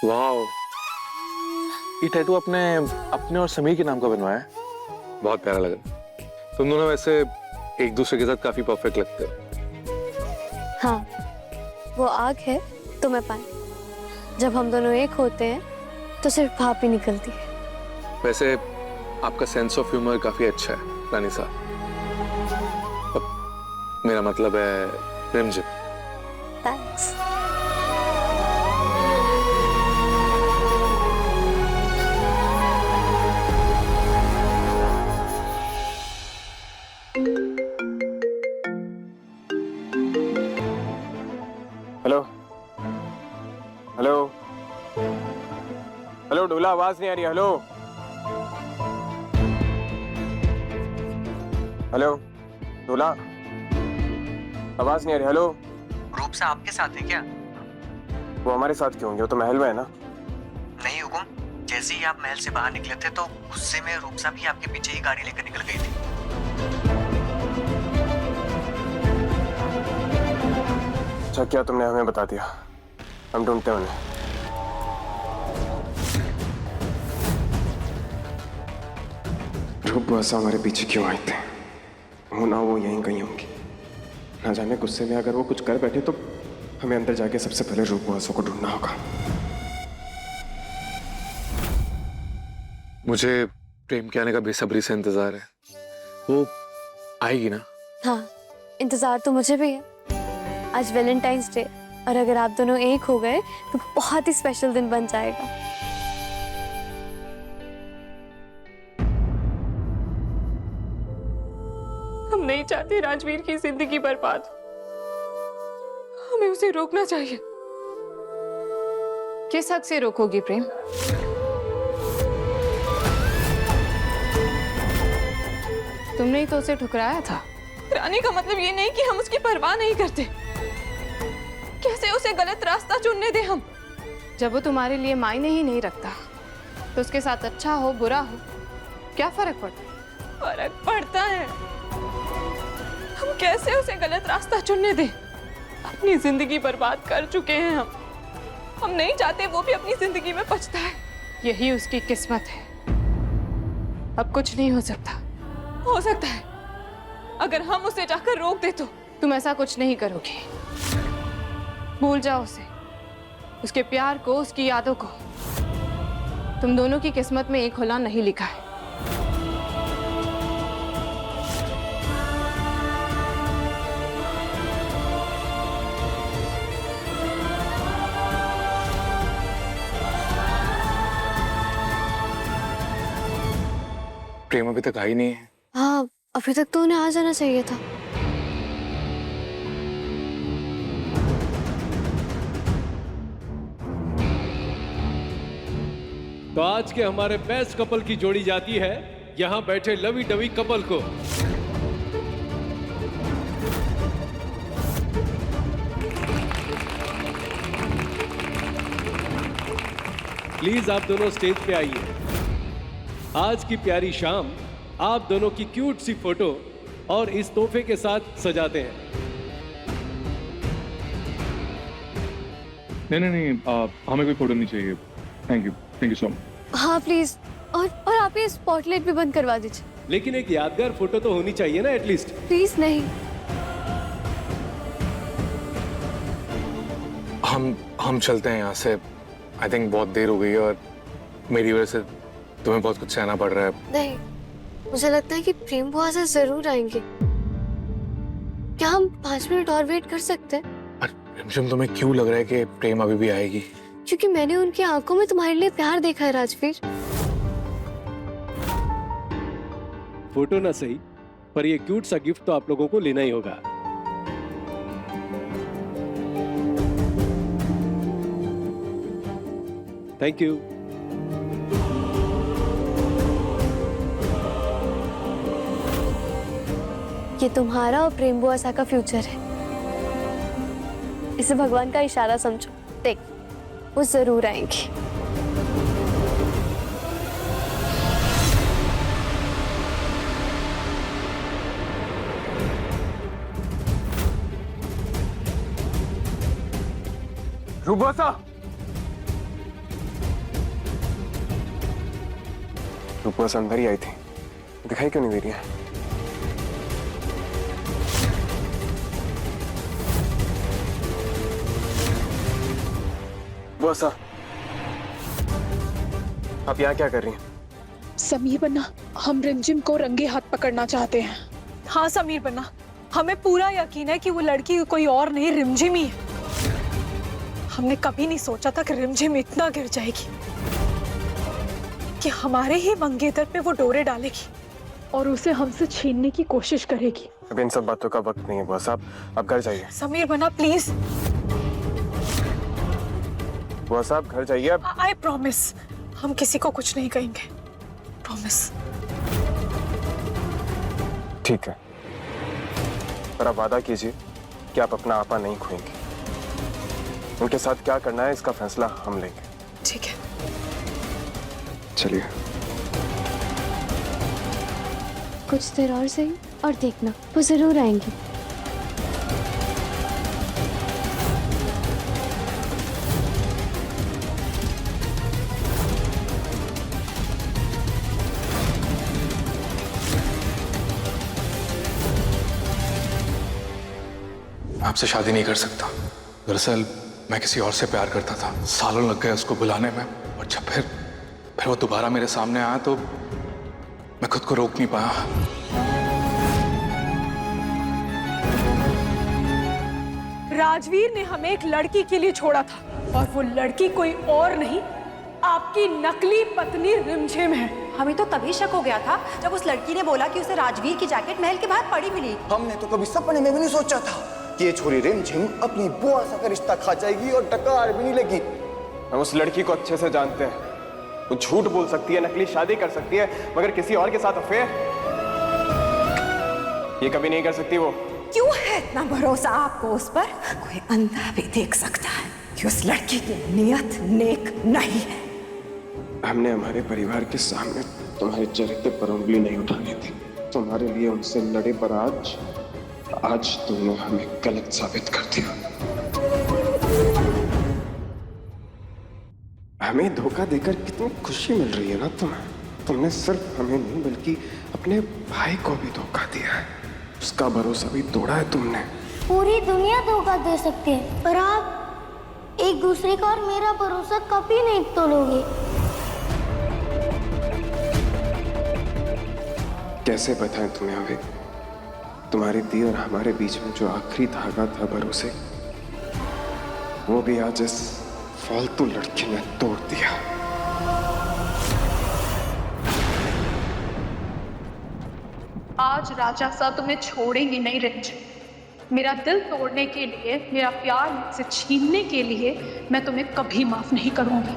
वाह, ये टैटू अपने अपने और समीर के नाम का बनवाया है। बहुत प्यारा लगा। तुम दोनों वैसे एक दूसरे के साथ काफी परफेक्ट लगते हो। हाँ, वो आग है तो मैं पानी। जब हम दोनों एक होते हैं तो सिर्फ भाप ही निकलती है। वैसे आपका सेंस ऑफ ह्यूमर काफी अच्छा है रानी साहब। मेरा मतलब है रिमझिम। थैंक्स। हेलो हेलो हेलो, डोला आवाज नहीं आ रही। हेलो हेलो डोला, आवाज नहीं आ रही। हेलो। रूप से आपके साथ है क्या? वो हमारे साथ क्यों होंगे? वो तो महल में है ना। नहीं हुकुम, जैसे ही आप महल से बाहर निकले थे तो गुस्से में रूपसा भी आपके पीछे ही गाड़ी लेकर निकल गई थी। अच्छा क्या तुमने हमें बता दिया? हम ढूंढते हैं उन्हें। रूप ऐसा हमारे पीछे क्यों आए थे? होना वो यहीं कहीं होंगी। ना जाने गुस्से में अगर वो कुछ कर बैठे तो हमें अंदर जाके सबसे पहले रूप वासों को ढूंढना होगा। मुझे प्रेम के आने का बेसब्री से इंतजार है। वो आएगी ना? हाँ, इंतजार तो मुझे भी है। आज वैलेंटाइंस डे, और अगर आप दोनों एक हो गए तो बहुत ही स्पेशल दिन बन जाएगा। हम नहीं चाहते राजवीर की जिंदगी बर्बाद। हमें उसे रोकना चाहिए। किस हक से रोकोगी प्रेम? तुमने ही तो उसे ठुकराया था। रानी का मतलब ये नहीं कि हम उसकी परवाह नहीं करते। कैसे उसे गलत रास्ता चुनने दें हम? जब वो तुम्हारे लिए मायने ही नहीं रखता तो उसके साथ अच्छा हो बुरा हो क्या फर्क पड़ता? फर्क पड़ता है। हम कैसे उसे गलत रास्ता चुनने दें? अपनी जिंदगी बर्बाद कर चुके हैं हम नहीं चाहते वो भी अपनी जिंदगी में पछताए। यही उसकी किस्मत है। अब कुछ नहीं हो सकता। हो सकता है अगर हम उसे जाकर रोक दे तो। तुम ऐसा कुछ नहीं करोगे। भूल जाओ उसे, उसके प्यार को, उसकी यादों को। तुम दोनों की किस्मत में एक होना नहीं लिखा है। प्रेम अभी तक आई नहीं है। हाँ, अभी तक तो उन्हें आ जाना चाहिए था। तो आज के हमारे बेस्ट कपल की जोड़ी जाती है यहां बैठे लवी डवी कपल को। प्लीज आप दोनों स्टेज पे आइए। आज की प्यारी शाम आप दोनों की क्यूट सी फोटो और इस तोहफे के साथ सजाते हैं। नहीं, हमें कोई फोटो नहीं चाहिए। Thank you so much. हाँ प्लीज, और आप ये स्पॉटलाइट भी बंद करवा दीजिए। लेकिन एक यादगार फोटो तो होनी चाहिए ना एटलीस्ट। प्लीज नहीं। हम चलते हैं यहाँ से। आई थिंक बहुत देर हो गई है और मेरी वजह से तुम्हें बहुत कुछ सहना पड़ रहा है। नहीं, मुझे लगता है कि प्रेम बुआ से जरूर आएंगे। क्या हम 5 मिनट और वेट कर सकते हैं? रिमझिम, तुम्हें क्यों लग रहा है कि प्रेम अभी भी आएगी? क्योंकि मैंने उनकी आंखों में तुम्हारे लिए प्यार देखा है राजवीर। फोटो ना सही पर ये क्यूट सा गिफ्ट तो आप लोगों को लेना ही होगा। Thank you. ये तुम्हारा और प्रेम बुआ सा का फ्यूचर है। इसे भगवान का इशारा समझो। देख, वो जरूर आएंगी। रूपवासा, रूपा से अंदर ही आई थी, दिखाई क्यों नहीं दे रही है? बुआ साहब, आप यहाँ क्या कर रही हैं? समीर बन्ना, हम रिमझिम को रंगे हाथ पकड़ना चाहते हैं। हाँ समीर बन्ना, हमें पूरा यकीन है कि वो लड़की कोई और नहीं रिमझिम ही है। हमने कभी नहीं सोचा था कि रिमझिम इतना गिर जाएगी कि हमारे ही मंगेतर पे वो डोरे डालेगी और उसे हमसे छीनने की कोशिश करेगी। अब इन सब बातों का वक्त नहीं है बुआ साहब, आप घर जाइए। समीर बन्ना प्लीज, बुआ साहब घर जाइए अब। आई प्रॉमिस, हम किसी को कुछ नहीं कहेंगे, प्रॉमिस। ठीक है, पर आप वादा कीजिए कि आप अपना आपा नहीं खोएंगे। उनके साथ क्या करना है इसका फैसला हम लेंगे। ठीक है, चलिए। कुछ देर और सही, और देखना वो जरूर आएंगी। आपसे शादी नहीं कर सकता। दरअसल मैं किसी और से प्यार करता था। सालों लग गए उसको बुलाने में, और जब फिर वो दोबारा मेरे सामने आया तो मैं खुद को रोक नहीं पाया। राजवीर ने हमें एक लड़की के लिए छोड़ा था, और वो लड़की कोई और नहीं, आपकी नकली पत्नी रिमझिम है। हमें तो तभी शक हो गया था जब उस लड़की ने बोला कि उसे राजवीर की जैकेट महल के बाहर पड़ी मिली। हमने तो कभी सपने में भी नहीं सोचा था कि ये छोरी रिमझिम अपनी बुआ सा का रिश्ता खा जाएगी और डकार भी नहीं लगी। हम उस लड़की को अच्छे से जानते हैं। वो झूठ बोल सकती है, नकली शादी कर सकती है, मगर किसी और के साथ अफेयर ये कभी नहीं कर सकती। वो क्यों है इतना भरोसा आपको उस पर? कोई अंधा भी देख सकता है कि उस लड़की की नीयत नेक नहीं है। हमने हमारे परिवार के सामने तुम्हारे चरित्र पर उंगली नहीं उठानी थी। तुम्हारे लिए उनसे लड़े, पर आज तुमने हमें गलत साबित कर दिया। हमें धोखा देकर कितनी खुशी मिल रही है ना तुम्हें। तुमने सिर्फ हमें नहीं बल्कि अपने भाई को भी धोखा दिया है। उसका भरोसा भी तोड़ा है तुमने। पूरी दुनिया धोखा दे सकती है, पर आप एक दूसरे का और मेरा भरोसा कभी नहीं तोड़ोगे। कैसे बताएं तुम्हें अभी, तुम्हारे दी और हमारे बीच में जो आखिरी धागा था भरोसे, वो भी आज इस फालतू लड़की ने तोड़ दिया। आज राजा साहब तुम्हें छोड़ेंगे नहीं रिमझिम। मेरा दिल तोड़ने के लिए, मेरा प्यार मुझसे छीनने के लिए मैं तुम्हें कभी माफ नहीं करूंगी।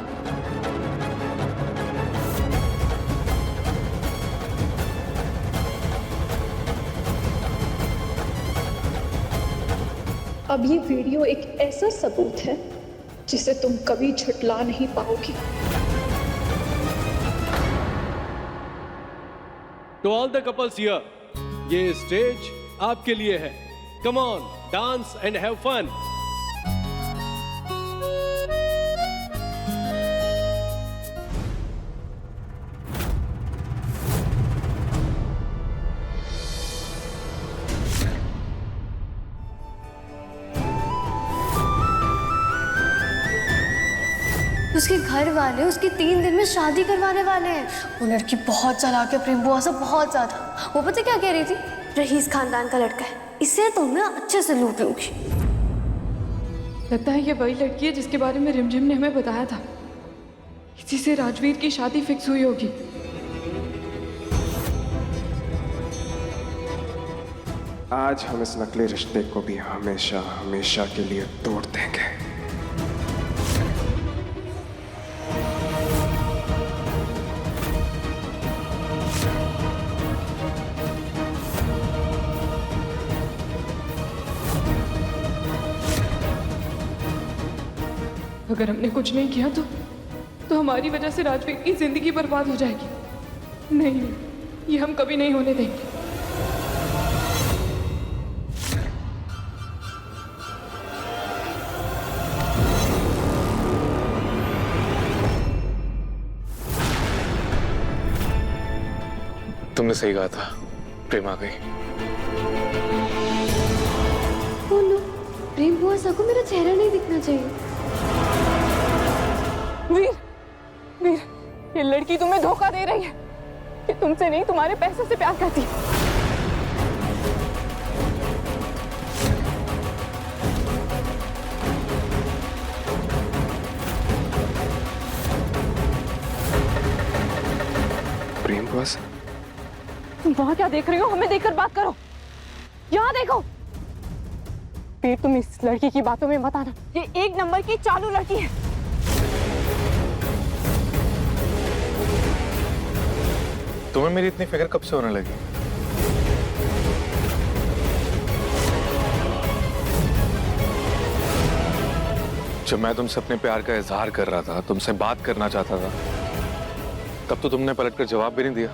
अब ये वीडियो एक ऐसा सबूत है जिसे तुम कभी झुठला नहीं पाओगी। To all the couples here, ये स्टेज आपके लिए है। Come on, dance and have fun. उसके घर वाले उसकी 3 दिन में शादी करवाने वाले हैं। वो लड़की बहुत चालाक है प्रेम बुआ साहब, बहुत ज्यादा। वो पता क्या कह रही थी, रईस खानदान का लड़का है, इसे तो मैं अच्छे से लूट लूंगी। लगता है ये वही लड़की है जिसके बारे में रिमझिम ने हमें बताया था। इसी से राजवीर की शादी फिक्स हुई होगी। आज हम इस नकली रिश्ते को भी हमेशा हमेशा के लिए तोड़ देंगे। अगर हमने कुछ नहीं किया तो हमारी वजह से राजवीर की जिंदगी बर्बाद हो जाएगी। नहीं, ये हम कभी नहीं होने देंगे। तुमने सही कहा था, प्रेम आ गई। ओ नो, प्रेम बुआ सा को मेरा चेहरा नहीं दिखना चाहिए। वीर, वीर, ये लड़की तुम्हें धोखा दे रही है कि तुमसे नहीं तुम्हारे पैसे से प्यार करती है। प्रेम बॉस, तुम वहां क्या देख रही हो? हमें देखकर बात करो। यहाँ देखो। वीर, तुम इस लड़की की बातों में मत आना। ये एक नंबर की चालू लड़की है। तुम्हें मेरी इतनी फिक्र कब से होने लगी? जब मैं तुमसे अपने प्यार का इजहार कर रहा था, तुमसे बात करना चाहता था, तब तो तुमने पलटकर जवाब भी नहीं दिया।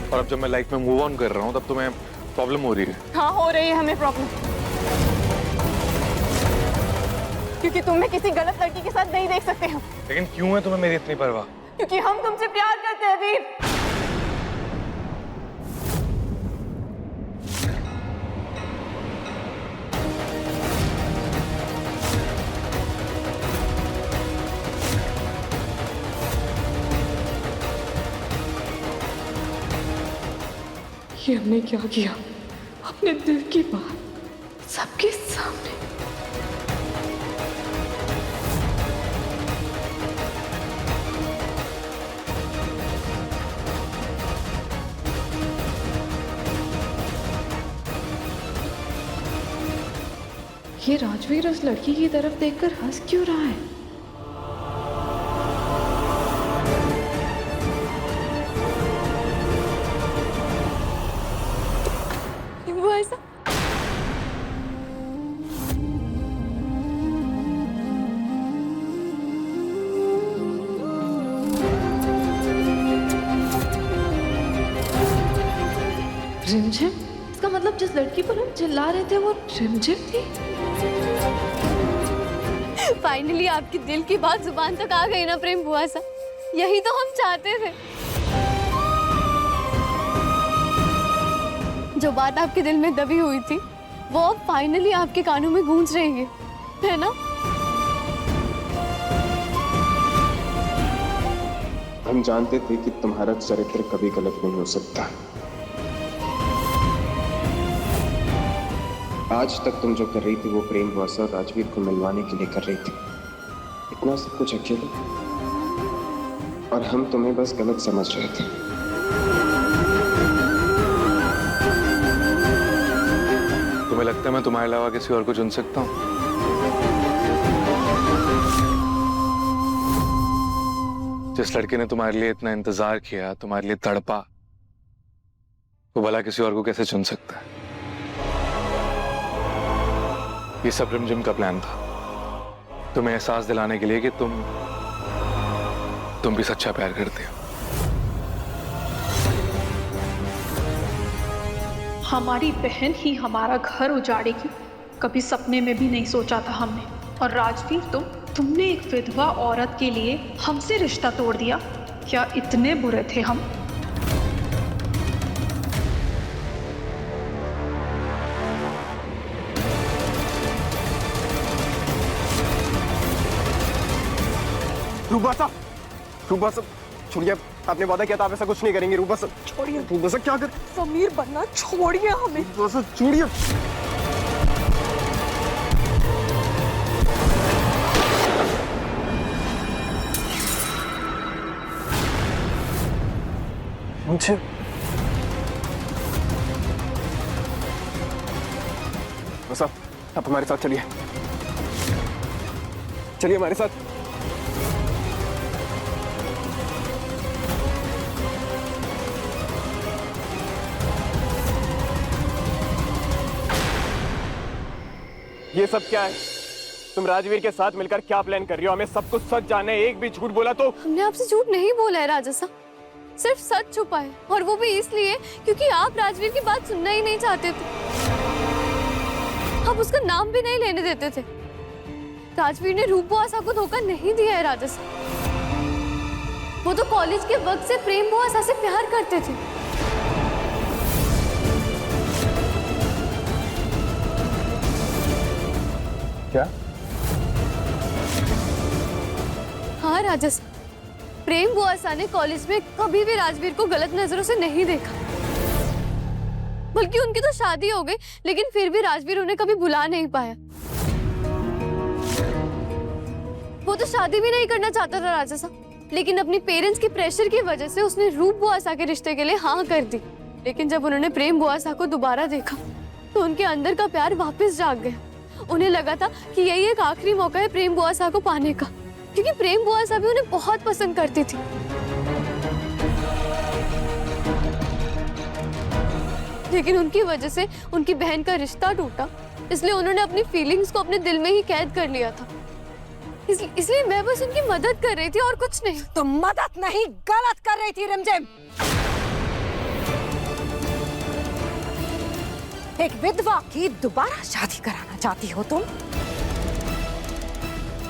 और अब जब मैं लाइफ में मूव ऑन कर रहा हूं, तब तुम्हें प्रॉब्लम हो रही है। हाँ, हो रही है हमें प्रॉब्लम, क्योंकि तुम्हें किसी गलत लड़की के साथ नहीं देख सकते हम। लेकिन क्यों है तुम्हें मेरी इतनी परवाह? क्योंकि हम तुमसे प्यार करते हैं वीर। ये हमने क्या किया? अपने दिल की बात सबके सामने। ये राजवीर उस लड़की की तरफ देखकर हंस क्यों रहा है? वो ऐसा रिमझिम? इसका मतलब जिस लड़की पर हम चिल्ला रहे थे वो रिमझिम थी। फाइनली आपकी दिल की बात जुबान तक आ गई ना प्रेम बुआ सा। यही तो हम चाहते थे। जो बात आपके दिल में दबी हुई थी, वो अब फाइनली आपके कानों में गूंज रही है ना? हम जानते थे कि तुम्हारा चरित्र कभी गलत नहीं हो सकता। आज तक तुम जो कर रही थी वो प्रेम बॉस और राजवीर को मिलवाने के लिए कर रही थी। इतना सब कुछ अकेले, और हम तुम्हें बस गलत समझ रहे थे। तुम्हें लगता है मैं तुम्हारे अलावा किसी और को चुन सकता हूँ? जिस लड़की ने तुम्हारे लिए इतना इंतजार किया, तुम्हारे लिए तड़पा, वो भला किसी और को कैसे चुन सकता है? ये सब रिमझिम का प्लान था, तुम्हें एहसास दिलाने के लिए कि तुम भी सच्चा प्यार करते हो। हमारी बहन ही हमारा घर उजाड़ेगी, कभी सपने में भी नहीं सोचा था हमने। और राजवीर, तुमने एक विधवा औरत के लिए हमसे रिश्ता तोड़ दिया। क्या इतने बुरे थे हम? रूबा साहब, छोड़िए। आपने वादा किया था आप ऐसा कुछ नहीं करेंगे। रूबा साहब छोड़िए। रूबा साहब क्या कर? समीर बनना छोड़िए हमें। रूबा साहब छोड़िए। मुझे रूबा साहब, आप हमारे साथ चलिए, चलिए हमारे साथ। ये सब क्या है? तुम राजवीर के साथ मिलकर क्या प्लान कर रही हो? हमें सब कुछ सच जानना है। एक भी झूठ बोला तो? हमने आपसे झूठ नहीं बोला है राजा साहब, सिर्फ सच छुपा है, और वो भी इसलिए क्योंकि आप राजवीर की बात सुनना ही नहीं चाहते थे। आप उसका नाम भी नहीं लेने देते थे। राजवीर ने रूप बुआसा को धोखा नहीं दिया है राजा साहब। वो तो कॉलेज के वक्त से प्रेम बुआसा से प्यार करते थे। क्या? हाँ राजा साहब, प्रेम बुआसा ने कॉलेज में कभी भी राजवीर को गलत नजरों से नहीं देखा। बल्कि उनकी तो शादी हो गई, लेकिन फिर भी राजवीर उन्हें कभी भुला नहीं पाया। वो तो शादी भी नहीं करना चाहता था राजा साहब, लेकिन अपनी पेरेंट्स की प्रेशर की वजह से उसने रूप बुआसा के रिश्ते के लिए हाँ कर दी। लेकिन जब उन्होंने प्रेम बुआसा को दोबारा देखा तो उनके अंदर का प्यार वापस जाग गया। उन्हें लगा था कि यही एक आखिरी मौका है प्रेम बुआसा को पाने का, क्योंकि प्रेम बुआसा भी उन्हें बहुत पसंद करती थी। लेकिन उनकी वजह से उनकी बहन का रिश्ता टूटा, इसलिए उन्होंने अपनी फीलिंग्स को अपने दिल में ही कैद कर लिया था। इसलिए मैं बस उनकी मदद कर रही थी और कुछ नहीं। तुम मदद नहीं, गलत कर रही थी रिमझिम। एक विधवा की दोबारा शादी कराना चाहती हो तुम?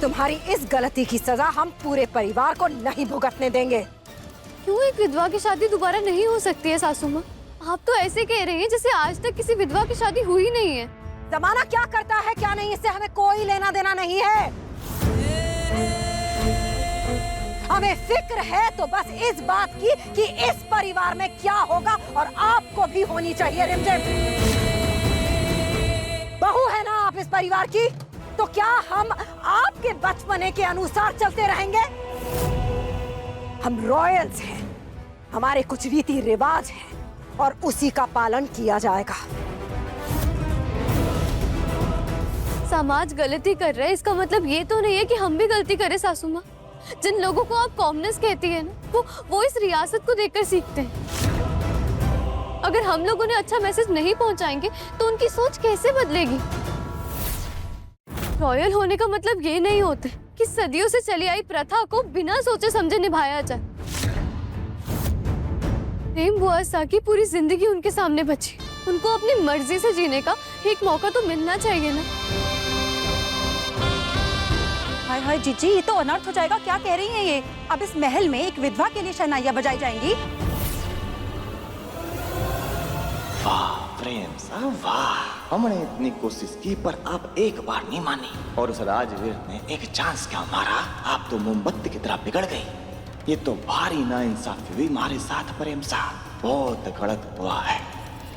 तुम्हारी इस गलती की सजा हम पूरे परिवार को नहीं भुगतने देंगे। क्यों एक विधवा की शादी दोबारा नहीं हो सकती है सासू माँ? आप तो ऐसे कह रही हैं जैसे आज तक किसी विधवा की शादी हुई नहीं है। जमाना क्या करता है क्या नहीं, इससे हमें कोई लेना देना नहीं है। हमें फिक्र है तो बस इस बात की कि इस परिवार में क्या होगा, और आपको भी होनी चाहिए रिमझिम। बहू है ना आप इस परिवार की, तो क्या हम आपके बचपने के अनुसार चलते रहेंगे? हम रॉयल्स हैं, हमारे कुछ रीति रिवाज हैं और उसी का पालन किया जाएगा। समाज गलती कर रहा है, इसका मतलब ये तो नहीं है कि हम भी गलती करें सासू माँ। जिन लोगों को आप कॉमनेस कहती है ना, वो इस रियासत को देखकर सीखते हैं। अगर हम लोग उन्हें अच्छा मैसेज नहीं पहुंचाएंगे तो उनकी सोच कैसे बदलेगी? रॉयल होने का मतलब ये नहीं होता कि सदियों से चली आई प्रथा को बिना सोचे समझे निभाया जाए। प्रेम बुआसा की पूरी जिंदगी उनके सामने बची, उनको अपनी मर्जी से जीने का एक मौका तो मिलना चाहिए ना। हाय हाय जीजी, ये तो अनर्थ हो जाएगा। क्या कह रही हैं ये? अब इस महल में एक विधवा के लिए शहनाइयां बजाई जाएंगी? वाह प्रेम साहब वाह, हमने इतनी कोशिश की पर आप एक बार नहीं मानी, और उस राजवीर ने एक चांस क्या मारा, आप तो मोमबत्ती की तरह बिगड़ गई। ये तो भारी नाइंसाफी हुई हमारे साथ प्रेम साहब, बहुत गलत हुआ है।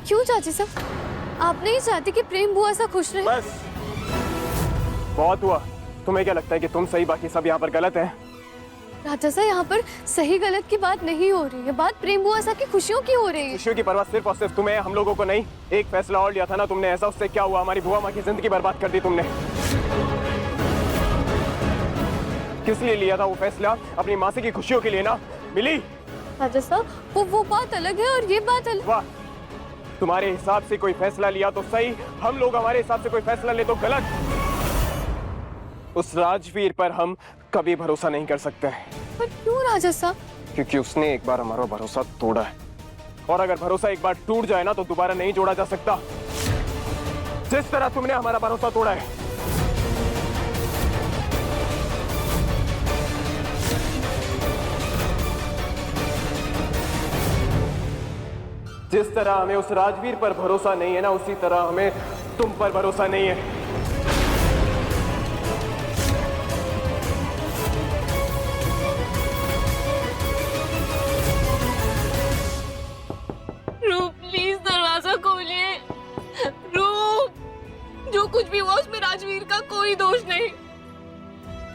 क्यों चाची साहब, आप नहीं चाहती कि प्रेम बुआसा खुश रहे? बस बहुत हुआ। तुम्हें क्या लगता है कि तुम सही बाकी सब यहाँ पर गलत हैं? राजा साहब, यहाँ पर सही गलत की बात नहीं हो रही है, बात प्रेम बुआसा की खुशियों की हो रही है। खुशियों की परवाह सिर्फ और सिर्फ तुम्हें, हम लोगों को नहीं। एक फैसला और लिया था ना तुमने, ऐसा उससे क्या हुआ? हमारी बुआ माँ की जिंदगी बर्बाद कर दी तुमने। किस लिए लिया था वो फैसला? अपनी मासी की खुशियों के लिए ना? मिली? राजा साहब, वो बात अलग है और ये बात अलग। वाह, तुम्हारे हिसाब से कोई फैसला लिया तो सही, हम लोग हमारे हिसाब से कोई फैसला ले तो गलत। उस राजवीर पर हम कभी भरोसा नहीं कर सकते। पर क्यों राजा साहब? क्योंकि उसने एक बार हमारा भरोसा तोड़ा है, और अगर भरोसा एक बार टूट जाए ना तो दोबारा नहीं जोड़ा जा सकता। जिस तरह तुमने हमारा भरोसा तोड़ा है। जिस तरह हमें उस राजवीर पर भरोसा नहीं है ना, उसी तरह हमें तुम पर भरोसा नहीं है। रूप प्लीज दरवाजा खोलिए। रूप, जो कुछ भी हुआ उसमें राजवीर का कोई दोष नहीं।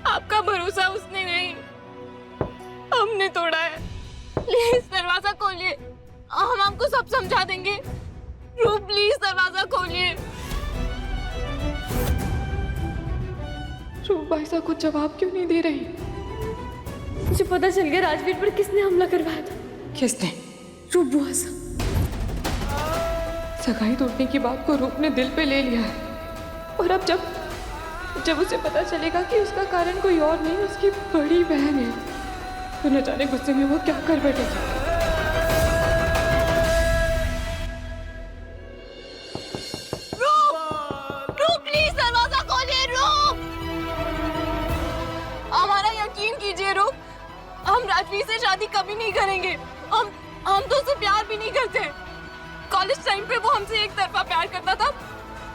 आपका भरोसा उसने नहीं, हमने तोड़ा है। प्लीज दरवाजा खोलिए, हम आपको सब समझा देंगे। रूप प्लीज दरवाजा खोलिए। रूप भाई साहब कुछ जवाब क्यों नहीं दे रही? मुझे पता चल गया राजवीर पर किसने हमला करवाया था। किसने? रूप बुआसा। सगाई तोड़ने की बात को रूप ने दिल पे ले लिया है, और अब जब उसे पता चलेगा कि उसका कारण कोई और नहीं उसकी बड़ी बहन है, तो न जाने गुस्से में वो क्या कर बैठेगी। रूप प्लीज दरवाजा खोलिए। रूप हम राजवीर से शादी कभी नहीं करेंगे। हम तो उससे प्यार भी नहीं करते। कॉलेज टाइम पे वो हमसे एक तरफा प्यार करता था।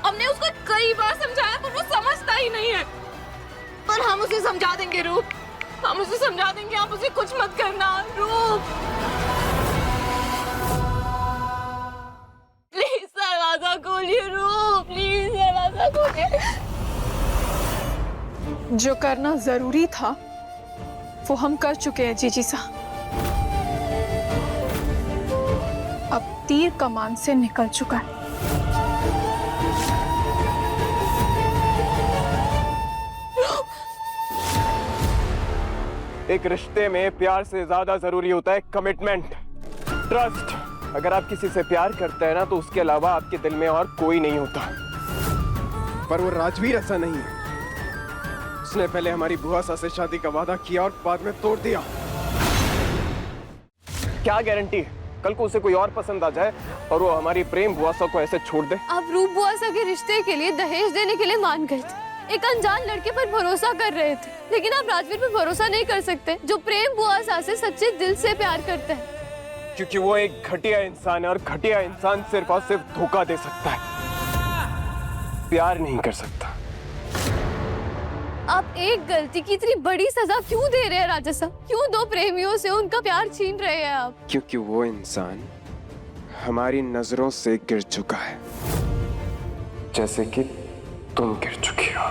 हमने उसको कई बार समझाया पर वो समझता ही नहीं है। पर हम उसे समझा देंगे रूप, हम उसे समझा देंगे। आप उसे कुछ मत करना रूप। प्लीज दरवाजा खोलिए रूप, प्लीज दरवाजा खोलिए। जो करना जरूरी था वो हम कर चुके हैं जीजी साहब। अब तीर कमान से निकल चुका है। एक रिश्ते में प्यार से ज्यादा जरूरी होता है कमिटमेंट, ट्रस्ट। अगर आप किसी से प्यार करते हैं ना तो उसके अलावा आपके दिल में और कोई नहीं होता। पर वो राजवीर ऐसा नहीं है। उसने पहले हमारी बुआ सा से शादी का वादा किया और बाद में तोड़ दिया। क्या गारंटी है कल को उसे कोई और पसंद आ जाए और वो हमारी प्रेम बुआसा को ऐसे छोड़ दे? आप रूप बुआसा के रिश्ते के लिए दहेज देने के लिए मान गए थे। एक अनजान लड़के पर भरोसा कर रहे थे, लेकिन आप राजवीर पर भरोसा नहीं कर सकते जो प्रेम बुआसा से सच्चे दिल से प्यार करते हैं। क्योंकि वो एक घटिया इंसान है और घटिया इंसान सिर्फ और सिर्फ धोखा दे सकता है, प्यार नहीं कर सकता। आप एक गलती की इतनी बड़ी सजा क्यों दे रहे हैं राजा साहब? क्यों दो प्रेमियों से उनका प्यार छीन रहे हैं आप? क्योंकि वो इंसान हमारी नजरों से गिर चुका है, जैसे कि तुम गिर चुकी हो।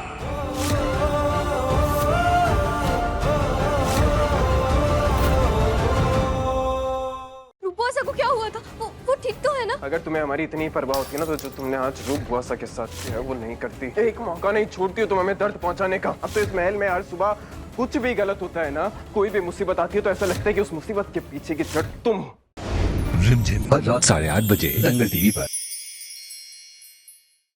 रूपवासा को क्या हुआ था? वो ठीक तो है ना? अगर तुम्हें हमारी इतनी परवाह होती है ना तो जो तुमने आज रूप बुआसा के साथ किया वो नहीं करती। एक मौका नहीं छोड़ती हो तुम हमें दर्द पहुंचाने का। अब तो इस महल में हर सुबह कुछ भी गलत होता है ना, कोई भी मुसीबत आती है तो ऐसा लगता है कि उस मुसीबत के पीछे की जड़ तुम हो। रिमझिम हर रात 8:30 बजे दंगल टीवी पर।